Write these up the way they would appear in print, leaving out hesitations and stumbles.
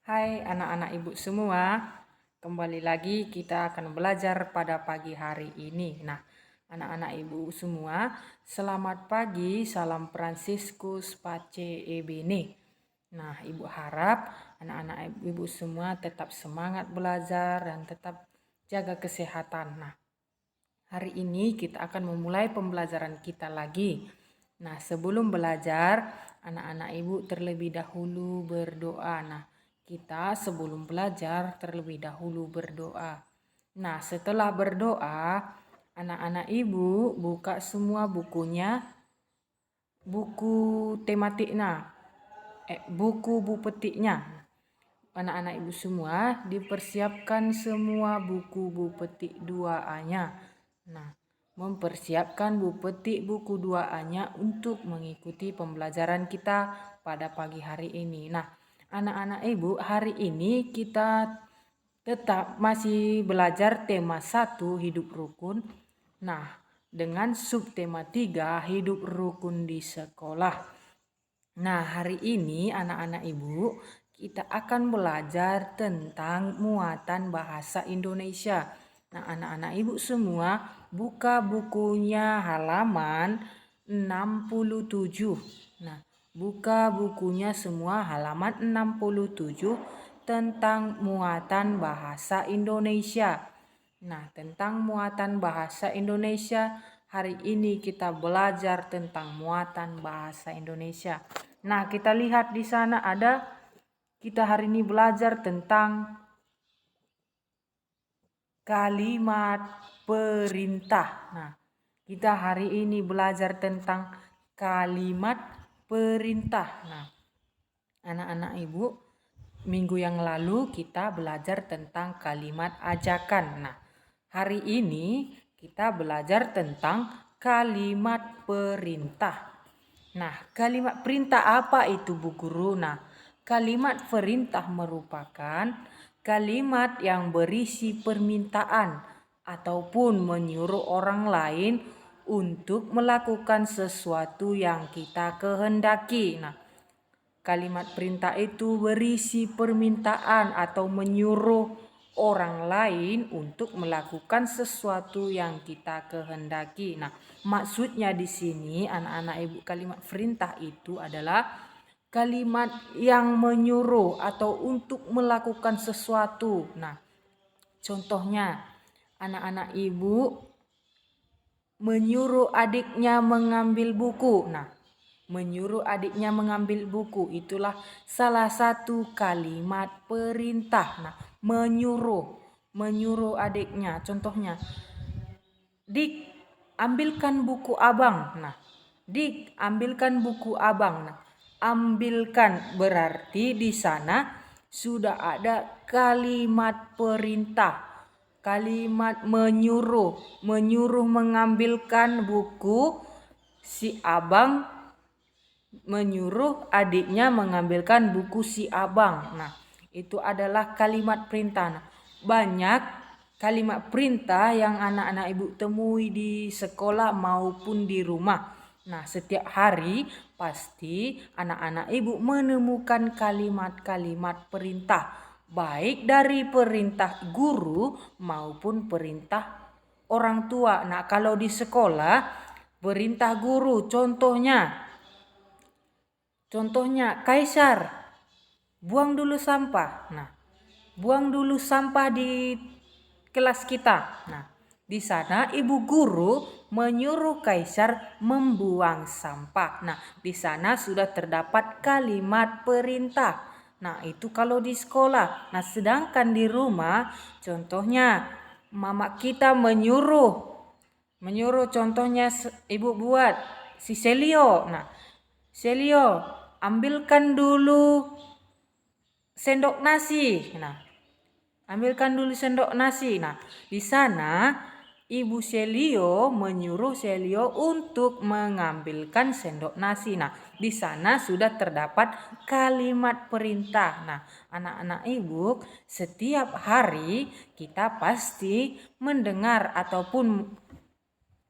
Hai anak-anak ibu semua, kembali lagi kita akan belajar pada pagi hari ini. Nah, anak-anak ibu semua, selamat pagi, salam Fransiskus Pace Ebene. Nah, ibu harap anak-anak ibu semua tetap semangat belajar dan tetap jaga kesehatan. Nah, hari ini kita akan memulai pembelajaran kita lagi. Nah, sebelum belajar, anak-anak ibu terlebih dahulu berdoa. Nah, kita sebelum belajar terlebih dahulu berdoa. Nah, setelah berdoa, anak-anak ibu buka semua bukunya, buku tematiknya, buku petiknya. Anak-anak ibu semua dipersiapkan semua buku petik 2A-nya. Nah, mempersiapkan buku 2A-nya untuk mengikuti pembelajaran kita pada pagi hari ini. Nah, anak-anak ibu, hari ini kita tetap masih belajar tema 1 hidup rukun. Nah, dengan subtema 3 hidup rukun di sekolah. Nah, hari ini anak-anak ibu kita akan belajar tentang muatan bahasa Indonesia. Nah, anak-anak ibu semua buka bukunya halaman 67. Nah, buka bukunya semua halaman 67 tentang muatan bahasa Indonesia. Nah, tentang muatan bahasa Indonesia, hari ini kita belajar tentang muatan bahasa Indonesia. Nah, kita lihat di sana kita hari ini belajar tentang kalimat perintah. Nah, kita hari ini belajar tentang kalimat perintah. Nah, anak-anak ibu, minggu yang lalu kita belajar tentang kalimat ajakan. Nah, hari ini kita belajar tentang kalimat perintah. Nah, kalimat perintah apa itu Bu Guru? Nah, kalimat perintah merupakan kalimat yang berisi permintaan ataupun menyuruh orang lain untuk melakukan sesuatu yang kita kehendaki. Nah, kalimat perintah itu berisi permintaan atau menyuruh orang lain untuk melakukan sesuatu yang kita kehendaki. Nah, maksudnya di sini anak-anak ibu, kalimat perintah itu adalah kalimat yang menyuruh atau untuk melakukan sesuatu. Nah, contohnya anak-anak ibu menyuruh adiknya mengambil buku. Nah, menyuruh adiknya mengambil buku itulah salah satu kalimat perintah. Nah, menyuruh adiknya. Contohnya, Dik, ambilkan buku abang. Nah, Dik, ambilkan buku abang. Nah, ambilkan berarti di sana sudah ada kalimat perintah. Kalimat menyuruh mengambilkan buku, si abang menyuruh adiknya mengambilkan buku si abang. Nah, itu adalah kalimat perintah. Nah, banyak kalimat perintah yang anak-anak ibu temui di sekolah maupun di rumah. Nah, setiap hari pasti anak-anak ibu menemukan kalimat-kalimat perintah, baik dari perintah guru maupun perintah orang tua. Nah, kalau di sekolah perintah guru contohnya Kaisar, buang dulu sampah. Nah, buang dulu sampah di kelas kita. Nah, di sana ibu guru menyuruh Kaisar membuang sampah. Nah, di sana sudah terdapat kalimat perintah. Nah, itu kalau di sekolah. Nah, sedangkan di rumah contohnya mama kita menyuruh contohnya ibu buat si Selio. Nah, Selio, ambilkan dulu sendok nasi. Nah, ambilkan dulu sendok nasi. Nah, di sana Ibu Selio menyuruh Selio untuk mengambilkan sendok nasi. Nah, di sana sudah terdapat kalimat perintah. Nah, anak-anak ibu, setiap hari kita pasti mendengar ataupun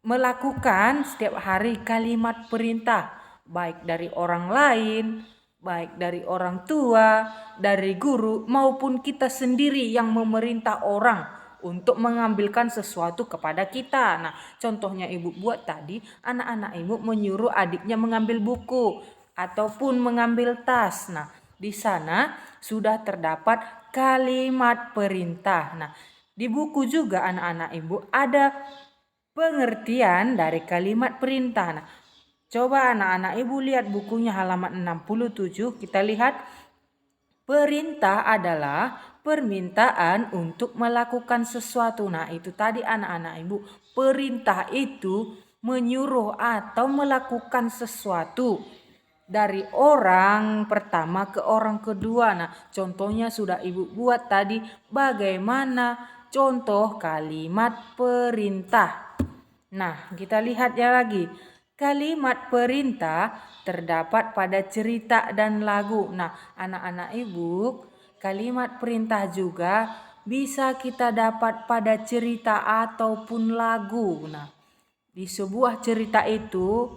melakukan setiap hari kalimat perintah, baik dari orang lain baik dari orang tua, dari guru, maupun kita sendiri yang memerintah orang untuk mengambilkan sesuatu kepada kita. Nah, contohnya ibu buat tadi, anak-anak ibu menyuruh adiknya mengambil buku ataupun mengambil tas. Nah, di sana sudah terdapat kalimat perintah. Nah, di buku juga anak-anak ibu ada pengertian dari kalimat perintah. Nah, coba anak-anak ibu lihat bukunya halaman 67, kita lihat perintah adalah permintaan untuk melakukan sesuatu. Nah, itu tadi anak-anak ibu, perintah itu menyuruh atau melakukan sesuatu dari orang pertama ke orang kedua. Nah, contohnya sudah ibu buat tadi, bagaimana contoh kalimat perintah. Nah, kita lihat ya lagi. Kalimat perintah terdapat pada cerita dan lagu. Nah, anak-anak ibu, kalimat perintah juga bisa kita dapat pada cerita ataupun lagu. Nah, di sebuah cerita itu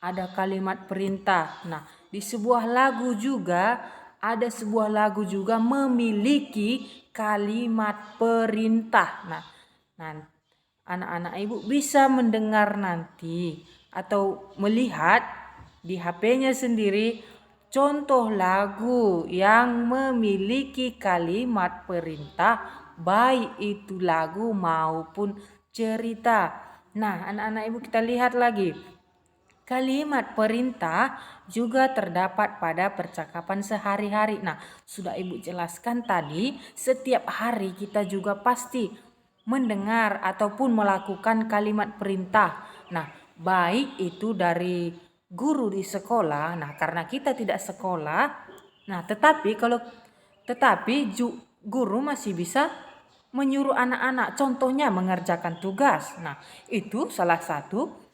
ada kalimat perintah. Nah, di sebuah lagu juga ada sebuah lagu juga memiliki kalimat perintah. Nah, anak-anak ibu bisa mendengar nanti atau melihat di HP-nya sendiri contoh lagu yang memiliki kalimat perintah, baik itu lagu maupun cerita. Nah, anak-anak ibu kita lihat lagi. Kalimat perintah juga terdapat pada percakapan sehari-hari. Nah, sudah ibu jelaskan tadi, setiap hari kita juga pasti mendengar ataupun melakukan kalimat perintah. Nah, baik itu dari guru di sekolah. Nah, karena kita tidak sekolah, nah tetapi guru masih bisa menyuruh anak-anak, contohnya mengerjakan tugas. Nah, itu salah satu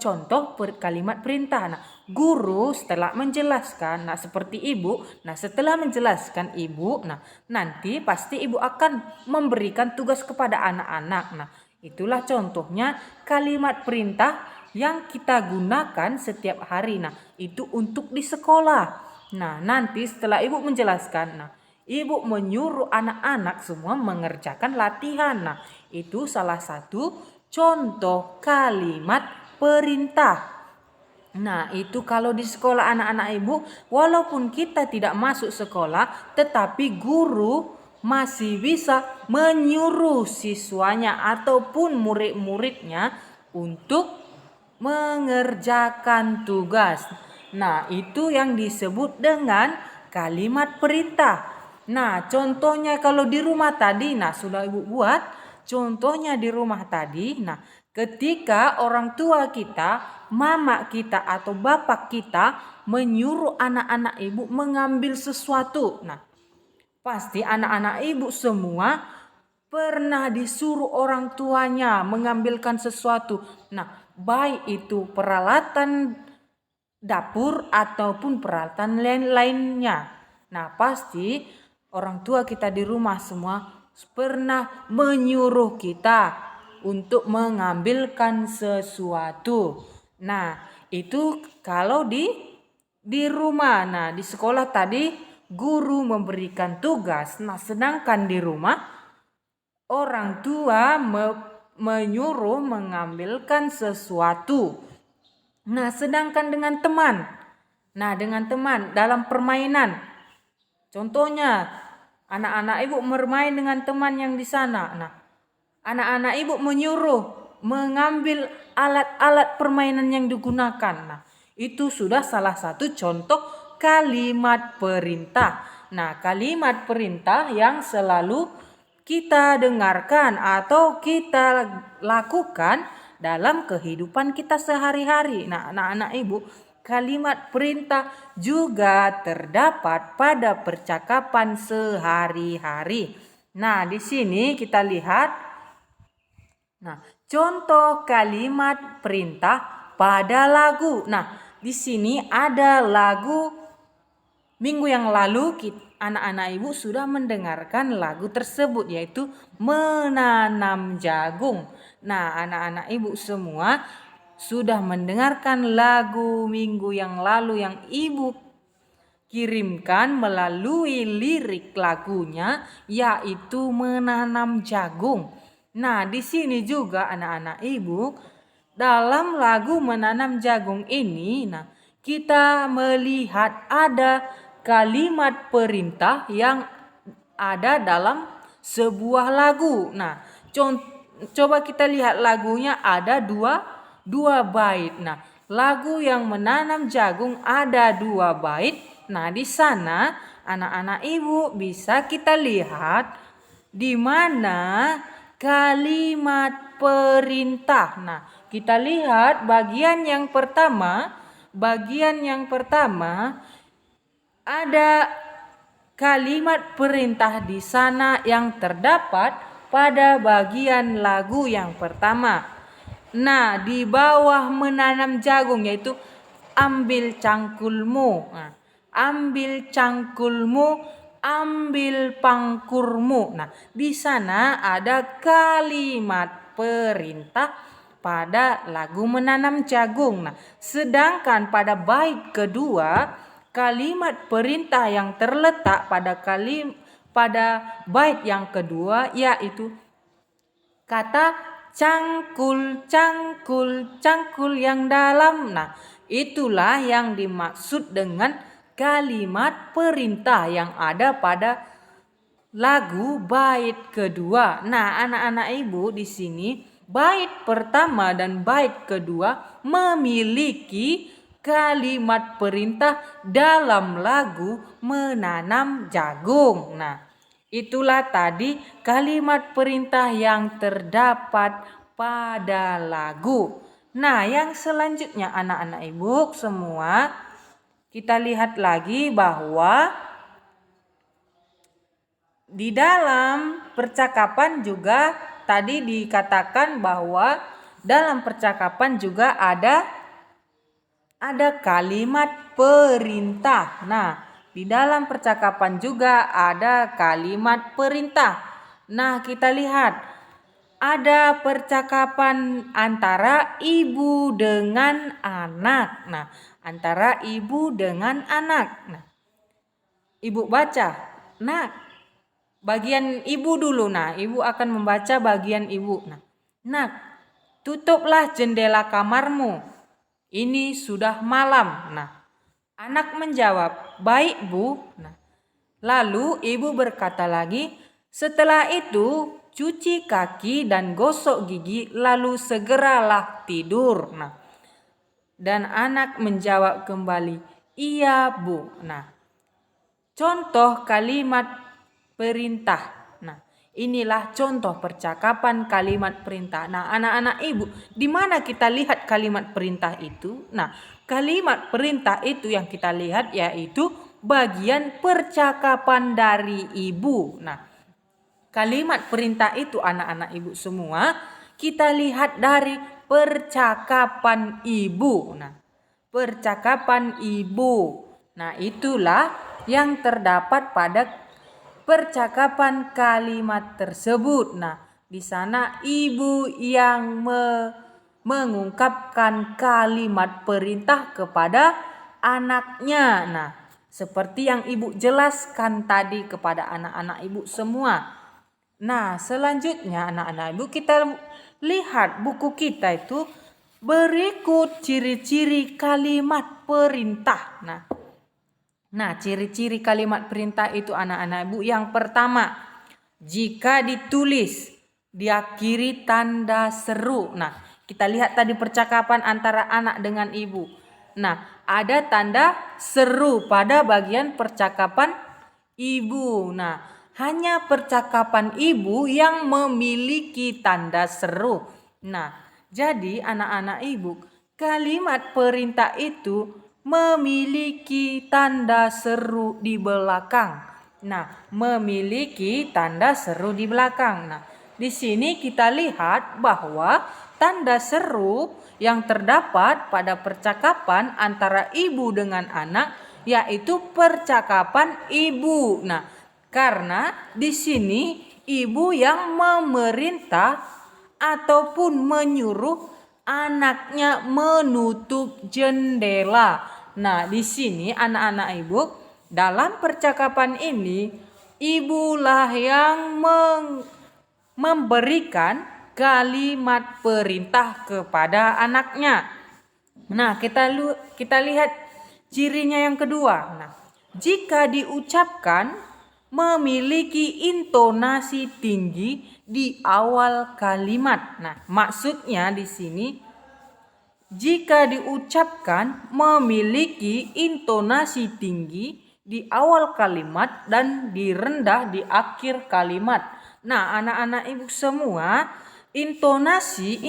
contoh kalimat perintah. Nah, guru setelah menjelaskan, nah seperti ibu, nah setelah menjelaskan ibu, nah nanti pasti ibu akan memberikan tugas kepada anak-anak. Nah, itulah contohnya kalimat perintah yang kita gunakan setiap hari. Nah, itu untuk di sekolah. Nah, nanti setelah ibu menjelaskan, nah ibu menyuruh anak-anak semua mengerjakan latihan. Nah, itu salah satu contoh kalimat perintah. Nah, itu kalau di sekolah anak-anak ibu, walaupun kita tidak masuk sekolah, tetapi guru masih bisa menyuruh siswanya ataupun murid-muridnya untuk mengerjakan tugas. Nah, itu yang disebut dengan kalimat perintah. Nah, contohnya kalau di rumah tadi, nah sudah ibu buat contohnya di rumah tadi. Nah, ketika orang tua kita, mama kita atau bapak kita menyuruh anak-anak ibu mengambil sesuatu. Nah, pasti anak-anak ibu semua pernah disuruh orang tuanya mengambilkan sesuatu. Nah, baik itu peralatan dapur ataupun peralatan lainnya. Nah, pasti orang tua kita di rumah semua pernah menyuruh kita untuk mengambilkan sesuatu. Nah, itu kalau di rumah. Nah, di sekolah tadi guru memberikan tugas. Nah, sedangkan di rumah orang tua menyuruh mengambilkan sesuatu. Nah, sedangkan dengan teman. Nah, dengan teman dalam permainan. Contohnya, anak-anak ibu bermain dengan teman yang di sana. Nah, anak-anak ibu menyuruh mengambil alat-alat permainan yang digunakan. Nah, itu sudah salah satu contoh kalimat perintah. Nah, kalimat perintah yang selalu kita dengarkan atau kita lakukan dalam kehidupan kita sehari-hari. Nah, anak-anak ibu, kalimat perintah juga terdapat pada percakapan sehari-hari. Nah, di sini kita lihat, nah, contoh kalimat perintah pada lagu. Nah, di sini ada lagu minggu yang lalu anak-anak ibu sudah mendengarkan lagu tersebut, yaitu menanam jagung. Nah, anak-anak ibu semua sudah mendengarkan lagu minggu yang lalu yang ibu kirimkan melalui lirik lagunya, yaitu menanam jagung. Nah, di sini juga anak-anak ibu, dalam lagu menanam jagung ini, kita melihat ada kalimat perintah yang ada dalam sebuah lagu. Nah, coba kita lihat lagunya ada dua bait. Nah, lagu yang menanam jagung ada 2 bait. Nah, di sana anak-anak ibu bisa kita lihat di mana kalimat perintah. Nah, kita lihat bagian yang pertama ada kalimat perintah di sana yang terdapat pada bagian lagu yang pertama. Nah, di bawah menanam jagung yaitu ambil cangkulmu. Nah, ambil cangkulmu, ambil pangkurmu. Nah, di sana ada kalimat perintah pada lagu menanam jagung. Nah, sedangkan pada bait kedua, kalimat perintah yang terletak pada bait yang kedua yaitu kata cangkul, cangkul, cangkul yang dalam. Nah, itulah yang dimaksud dengan kalimat perintah yang ada pada lagu bait kedua. Nah, anak-anak ibu di sini bait pertama dan bait kedua memiliki kalimat perintah dalam lagu menanam jagung. Nah, itulah tadi kalimat perintah yang terdapat pada lagu. Nah, yang selanjutnya anak-anak ibu semua, kita lihat lagi bahwa di dalam percakapan juga tadi dikatakan bahwa dalam percakapan juga ada kalimat perintah. Nah, di dalam percakapan juga ada kalimat perintah. Nah, kita lihat ada percakapan antara ibu dengan anak. Nah, antara ibu dengan anak. Nah, ibu baca. Nah, bagian ibu dulu. Nah, ibu akan membaca bagian ibu. Nah, tutuplah jendela kamarmu. Ini sudah malam. Nah, anak menjawab, baik bu. Nah, lalu ibu berkata lagi, setelah itu cuci kaki dan gosok gigi, lalu segeralah tidur. Nah, dan anak menjawab kembali, iya bu. Nah, contoh kalimat perintah. Nah, inilah contoh percakapan kalimat perintah. Nah, anak-anak ibu, di mana kita lihat kalimat perintah itu? Nah, kalimat perintah itu yang kita lihat yaitu bagian percakapan dari ibu. Nah, kalimat perintah itu anak-anak ibu semua kita lihat dari percakapan ibu. Nah, percakapan ibu. Nah, itulah yang terdapat pada percakapan kalimat tersebut. Nah, di sana ibu yang mengungkapkan kalimat perintah kepada anaknya. Nah, seperti yang ibu jelaskan tadi kepada anak-anak ibu semua. Nah, selanjutnya anak-anak ibu kita lihat buku kita itu berikut ciri-ciri kalimat perintah. Nah, ciri-ciri kalimat perintah itu anak-anak ibu, yang pertama, jika ditulis diakhiri tanda seru. Nah, kita lihat tadi percakapan antara anak dengan ibu. Nah, ada tanda seru pada bagian percakapan ibu. Nah, hanya percakapan ibu yang memiliki tanda seru. Nah, jadi anak-anak ibu, kalimat perintah itu memiliki tanda seru di belakang. Nah, memiliki tanda seru di belakang. Nah, di sini kita lihat bahwa tanda seru yang terdapat pada percakapan antara ibu dengan anak yaitu percakapan ibu. Nah, karena di sini ibu yang memerintah ataupun menyuruh anaknya menutup jendela. Nah, di sini anak-anak ibu dalam percakapan ini ibulah yang memberikan kalimat perintah kepada anaknya. Nah, kita lihat cirinya yang kedua. Nah, jika diucapkan memiliki intonasi tinggi di awal kalimat. Nah, maksudnya di sini jika diucapkan memiliki intonasi tinggi di awal kalimat dan direndah di akhir kalimat. Nah, anak-anak ibu semua, intonasi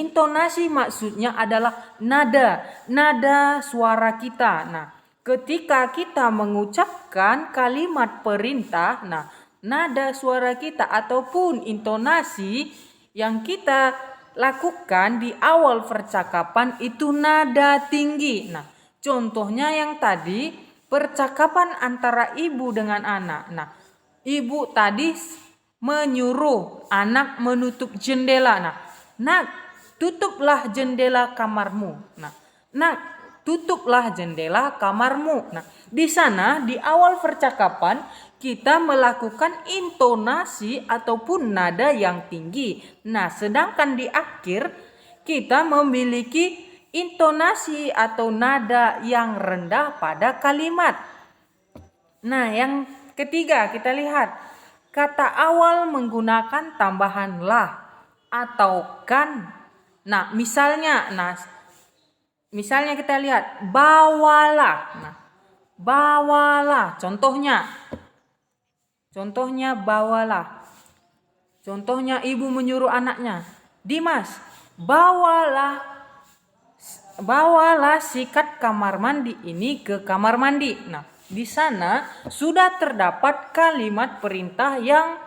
maksudnya adalah nada suara kita. Nah, ketika kita mengucapkan kalimat perintah, nah, nada suara kita ataupun intonasi yang kita lakukan di awal percakapan itu nada tinggi. Nah, contohnya yang tadi percakapan antara ibu dengan anak. Nah, ibu tadi menyuruh anak menutup jendela. Nah, nak, tutuplah jendela kamarmu. Nah, nak, tutuplah jendela kamarmu. Nah, di sana di awal percakapan kita melakukan intonasi ataupun nada yang tinggi. Nah, sedangkan di akhir kita memiliki intonasi atau nada yang rendah pada kalimat. Nah, yang ketiga kita lihat kata awal menggunakan tambahan lah atau kan. Nah, misalnya kita lihat bawalah. Nah, bawalah Contohnya bawalah. Contohnya ibu menyuruh anaknya, Dimas, bawalah sikat kamar mandi ini ke kamar mandi. Nah, di sana sudah terdapat kalimat perintah yang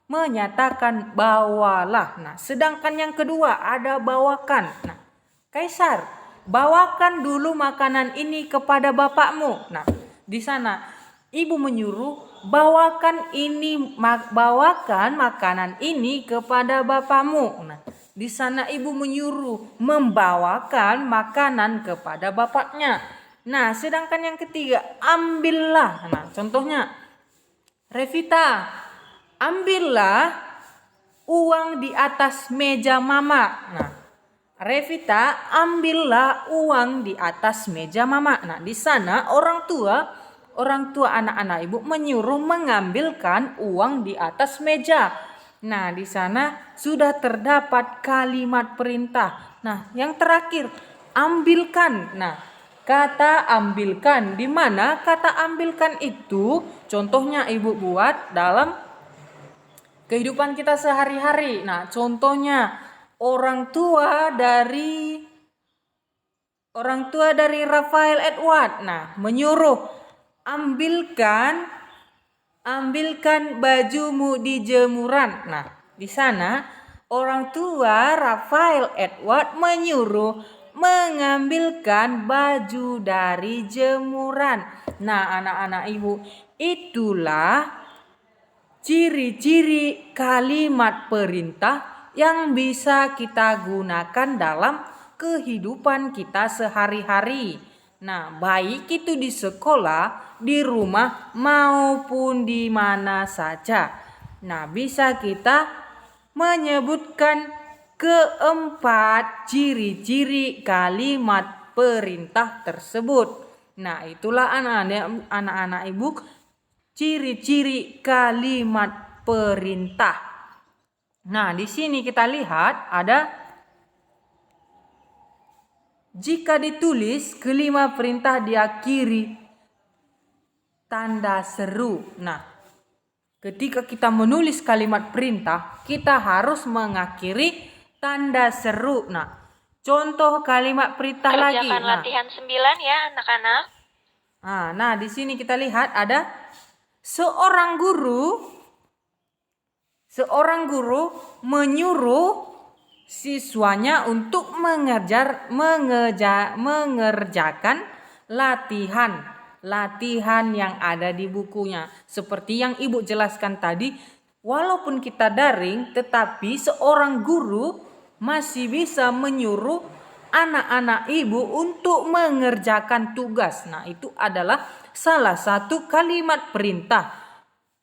menyatakan bawalah. Nah, sedangkan yang kedua ada bawakan. Nah, Kaisar, bawakan dulu makanan ini kepada bapakmu. Nah, di sana ibu menyuruh bawakan makanan ini kepada bapakmu. Nah, di sana ibu menyuruh membawakan makanan kepada bapaknya. Nah, sedangkan yang ketiga ambillah. Nah, contohnya Revita, ambillah uang di atas meja mama. Nah, Revita, ambillah uang di atas meja mama. Nah, di sana orang tua anak-anak ibu menyuruh mengambilkan uang di atas meja. Nah, di sana sudah terdapat kalimat perintah. Nah, yang terakhir, ambilkan. Nah, kata ambilkan, di mana kata ambilkan itu contohnya ibu buat dalam kehidupan kita sehari-hari. Nah, contohnya orang tua dari Rafael Edward. Nah, menyuruh ambilkan bajumu di jemuran. Nah, di sana orang tua Rafael Edward menyuruh mengambilkan baju dari jemuran. Nah, anak-anak ibu, itulah ciri-ciri kalimat perintah yang bisa kita gunakan dalam kehidupan kita sehari-hari. Nah, baik itu di sekolah, di rumah, maupun di mana saja. Nah, bisa kita menyebutkan keempat ciri-ciri kalimat perintah tersebut. Nah, itulah anak-anak ibu ciri-ciri kalimat perintah. Nah, di sini kita lihat ada jika ditulis kelima perintah diakhiri tanda seru. Nah, ketika kita menulis kalimat perintah, kita harus mengakhiri tanda seru. Nah, contoh kalimat perintah lagi. Kerjakan latihan 9 ya anak-anak. Nah, di sini kita lihat ada seorang guru menyuruh siswanya untuk mengerjakan latihan yang ada di bukunya. Seperti yang ibu jelaskan tadi, walaupun kita daring, tetapi seorang guru masih bisa menyuruh anak-anak ibu untuk mengerjakan tugas. Nah, itu adalah salah satu kalimat perintah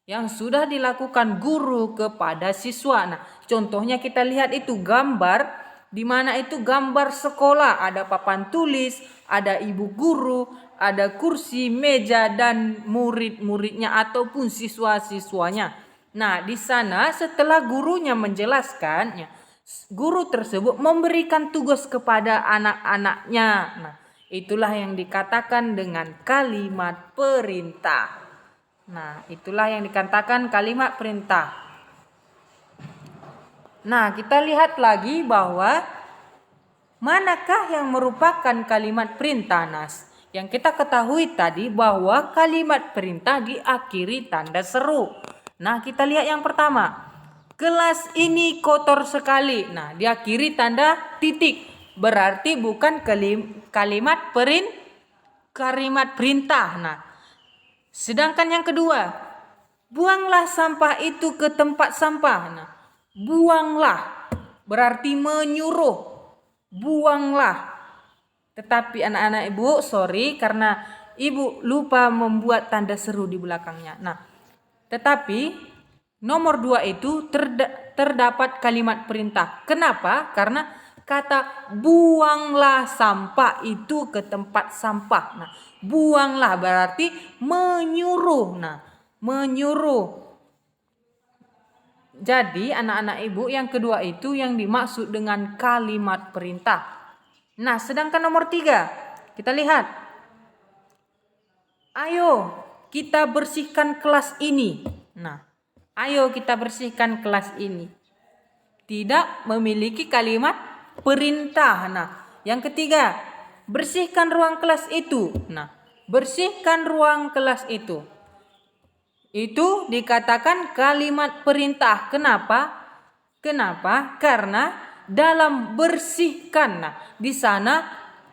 yang sudah dilakukan guru kepada siswa. Nah, contohnya kita lihat itu gambar, di mana itu gambar sekolah, ada papan tulis, ada ibu guru, ada kursi, meja, dan murid-muridnya ataupun siswa-siswanya. Nah, di sana setelah gurunya menjelaskan, guru tersebut memberikan tugas kepada anak-anaknya. Nah, itulah yang dikatakan dengan kalimat perintah. Nah, itulah yang dikatakan kalimat perintah. Nah, kita lihat lagi bahwa manakah yang merupakan kalimat perintah, Nas? Yang kita ketahui tadi bahwa kalimat perintah diakhiri tanda seru. Nah, kita lihat yang pertama. Kelas ini kotor sekali. Nah, diakhiri tanda titik. Berarti bukan kalimat perintah. Nah, sedangkan yang kedua, buanglah sampah itu ke tempat sampah. Nah, buanglah berarti menyuruh. Buanglah. Tetapi anak-anak ibu, karena ibu lupa membuat tanda seru di belakangnya. Nah, tetapi nomor 2 itu terdapat kalimat perintah. Kenapa? Karena kata buanglah sampah itu ke tempat sampah. Nah, buanglah berarti menyuruh. Nah, menyuruh. Jadi anak-anak ibu, yang kedua itu yang dimaksud dengan kalimat perintah. Nah, sedangkan nomor 3, kita lihat. Ayo kita bersihkan kelas ini. Nah, ayo kita bersihkan kelas ini. Tidak memiliki kalimat perintah. Nah, yang ketiga, bersihkan ruang kelas itu. Nah, bersihkan ruang kelas itu. Itu dikatakan kalimat perintah. Kenapa? Karena dalam bersihkan. Nah, di sana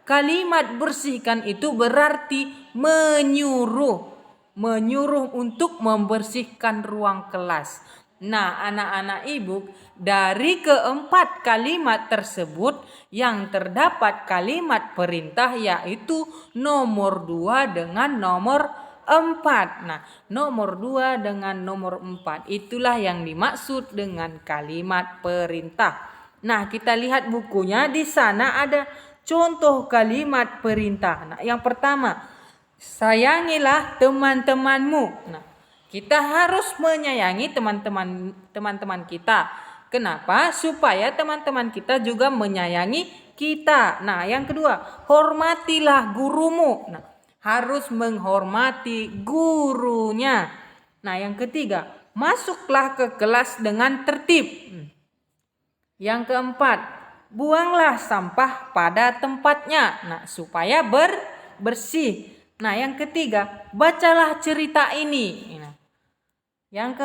kalimat bersihkan itu berarti menyuruh. Menyuruh untuk membersihkan ruang kelas. Nah, anak-anak ibu, dari keempat kalimat tersebut yang terdapat kalimat perintah yaitu nomor 2 dengan nomor 4. Nah, nomor 2 dengan nomor 4 itulah yang dimaksud dengan kalimat perintah. Nah, kita lihat bukunya, di sana ada contoh kalimat perintah. Nah, yang pertama, sayangilah teman-temanmu. Nah, kita harus menyayangi teman-teman kita. Kenapa? Supaya teman-teman kita juga menyayangi kita. Nah, yang kedua, hormatilah gurumu. Nah, harus menghormati gurunya. Nah, yang ketiga, masuklah ke kelas dengan tertib. Yang keempat, buanglah sampah pada tempatnya. Nah, supaya bersih. Nah, yang ketiga, bacalah cerita ini. Nah, yang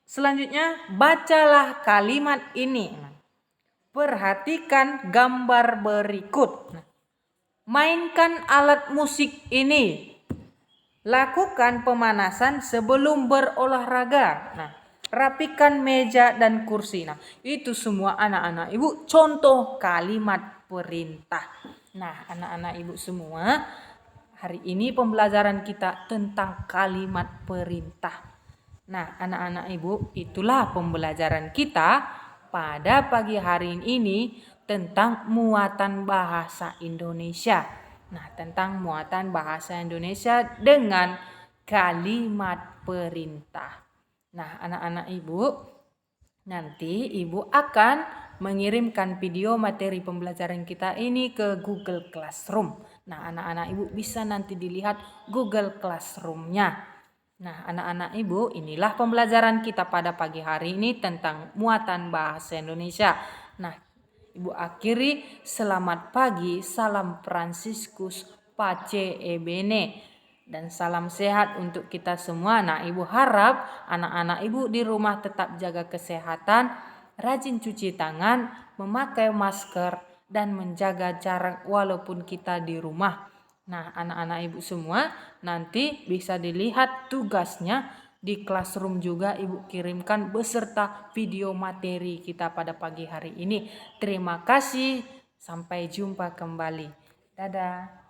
selanjutnya, bacalah kalimat ini. Nah, perhatikan gambar berikut. Nah, mainkan alat musik ini. Lakukan pemanasan sebelum berolahraga. Nah, rapikan meja dan kursi. Nah, itu semua anak-anak ibu contoh kalimat perintah. Nah, anak-anak ibu semua, hari ini pembelajaran kita tentang kalimat perintah. Nah, anak-anak ibu, itulah pembelajaran kita pada pagi hari ini tentang muatan bahasa Indonesia. Nah, tentang muatan bahasa Indonesia dengan kalimat perintah. Nah, anak-anak ibu, nanti ibu akan mengirimkan video materi pembelajaran kita ini ke Google Classroom. Nah, anak-anak ibu bisa nanti dilihat Google Classroom-nya. Nah, anak-anak ibu, inilah pembelajaran kita pada pagi hari ini tentang muatan bahasa Indonesia. Nah, ibu akhiri, selamat pagi, salam Fransiskus, pace e bene, dan salam sehat untuk kita semua. Nah, ibu harap anak-anak ibu di rumah tetap jaga kesehatan, rajin cuci tangan, memakai masker, dan menjaga jarak walaupun kita di rumah. Nah, anak-anak ibu semua, nanti bisa dilihat tugasnya di Classroom juga ibu kirimkan beserta video materi kita pada pagi hari ini. Terima kasih, sampai jumpa kembali. Dadah.